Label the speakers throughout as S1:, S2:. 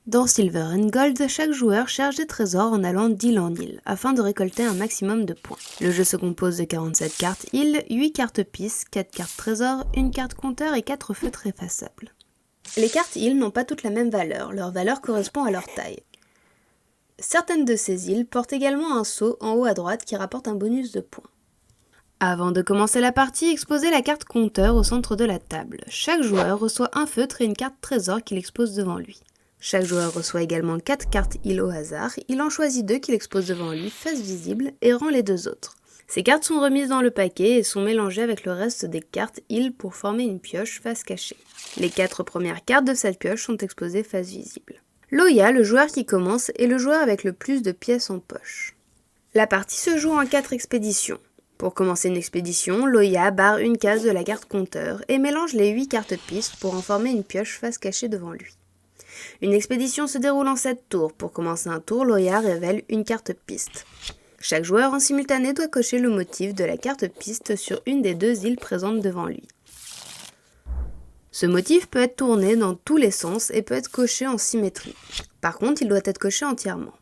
S1: Dans Silver and Gold, chaque joueur cherche des trésors en allant d'île en île, afin de récolter un maximum de points. Le jeu se compose de 47 cartes îles, 8 cartes pistes, 4 cartes trésors, 1 carte compteur et 4 feutres effaçables. Les cartes îles n'ont pas toutes la même valeur, leur valeur correspond à leur taille. Certaines de ces îles portent également un sceau en haut à droite qui rapporte un bonus de points. Avant de commencer la partie, exposez la carte compteur au centre de la table. Chaque joueur reçoit un feutre et une carte trésor qu'il expose devant lui. Chaque joueur reçoit également 4 cartes îles au hasard, il en choisit 2 qu'il expose devant lui, face visible, et rend les 2 autres. Ces cartes sont remises dans le paquet et sont mélangées avec le reste des cartes îles pour former une pioche face cachée. Les 4 premières cartes de cette pioche sont exposées face visible. Loya, le joueur qui commence, est le joueur avec le plus de pièces en poche. La partie se joue en 4 expéditions. Pour commencer une expédition, Loya barre une case de la carte compteur et mélange les 8 cartes pistes pour en former une pioche face cachée devant lui. Une expédition se déroule en 7 tours. Pour commencer un tour, Loya révèle une carte piste. Chaque joueur en simultané doit cocher le motif de la carte piste sur une des 2 îles présentes devant lui. Ce motif peut être tourné dans tous les sens et peut être coché en symétrie. Par contre, il doit être coché entièrement.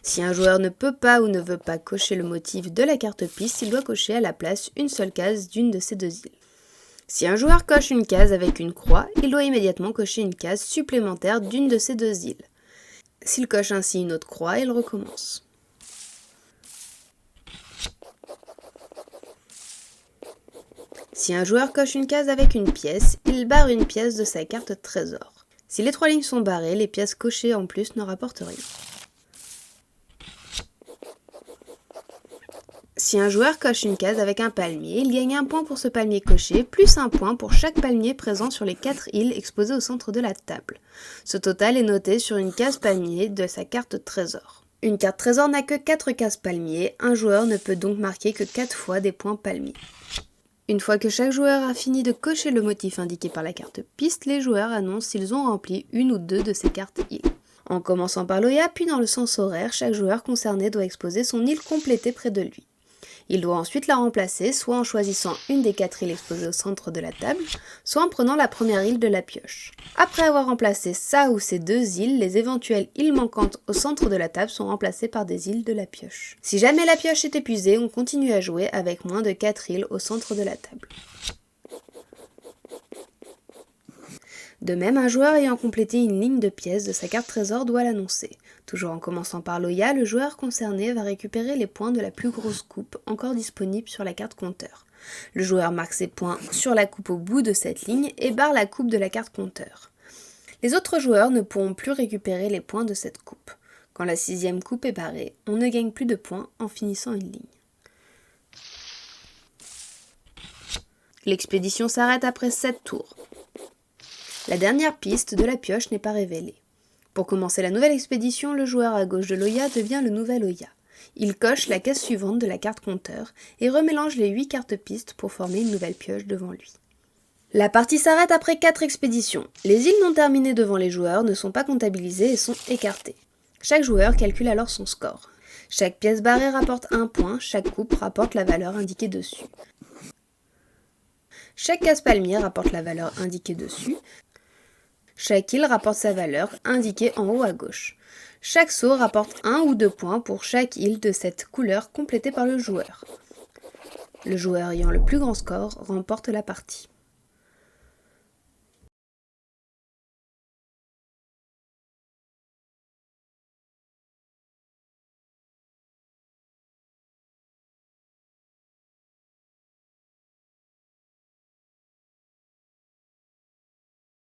S1: Si un joueur ne peut pas ou ne veut pas cocher le motif de la carte piste, il doit cocher à la place une seule case d'une de ces 2 îles. Si un joueur coche une case avec une croix, il doit immédiatement cocher une case supplémentaire d'une de ces 2 îles. S'il coche ainsi une autre croix, il recommence. Si un joueur coche une case avec une pièce, il barre une pièce de sa carte trésor. Si les 3 lignes sont barrées, les pièces cochées en plus ne rapportent rien. Si un joueur coche une case avec un palmier, il gagne un point pour ce palmier coché, plus un point pour chaque palmier présent sur les 4 îles exposées au centre de la table. Ce total est noté sur une case palmier de sa carte trésor. Une carte trésor n'a que 4 cases palmiers, un joueur ne peut donc marquer que 4 fois des points palmiers. Une fois que chaque joueur a fini de cocher le motif indiqué par la carte piste, les joueurs annoncent s'ils ont rempli une ou 2 de ces cartes îles. En commençant par Loya, puis dans le sens horaire, chaque joueur concerné doit exposer son île complétée près de lui. Il doit ensuite la remplacer, soit en choisissant une des 4 îles exposées au centre de la table, soit en prenant la première île de la pioche. Après avoir remplacé sa ou ces 2 îles, les éventuelles îles manquantes au centre de la table sont remplacées par des îles de la pioche. Si jamais la pioche est épuisée, on continue à jouer avec moins de 4 îles au centre de la table. De même, un joueur ayant complété une ligne de pièces de sa carte trésor doit l'annoncer. Toujours en commençant par Loya, le joueur concerné va récupérer les points de la plus grosse coupe encore disponible sur la carte compteur. Le joueur marque ses points sur la coupe au bout de cette ligne et barre la coupe de la carte compteur. Les autres joueurs ne pourront plus récupérer les points de cette coupe. Quand la 6e coupe est barrée, on ne gagne plus de points en finissant une ligne. L'expédition s'arrête après 7 tours. La dernière piste de la pioche n'est pas révélée. Pour commencer la nouvelle expédition, le joueur à gauche de Loya devient le nouvel Loya. Il coche la case suivante de la carte compteur et remélange les 8 cartes pistes pour former une nouvelle pioche devant lui. La partie s'arrête après 4 expéditions. Les îles non terminées devant les joueurs ne sont pas comptabilisées et sont écartées. Chaque joueur calcule alors son score. Chaque pièce barrée rapporte 1 point, chaque coupe rapporte la valeur indiquée dessus. Chaque case palmier rapporte la valeur indiquée dessus. Chaque île rapporte sa valeur, indiquée en haut à gauche. Chaque seau rapporte 1 ou 2 points pour chaque île de cette couleur complétée par le joueur. Le joueur ayant le plus grand score remporte la partie.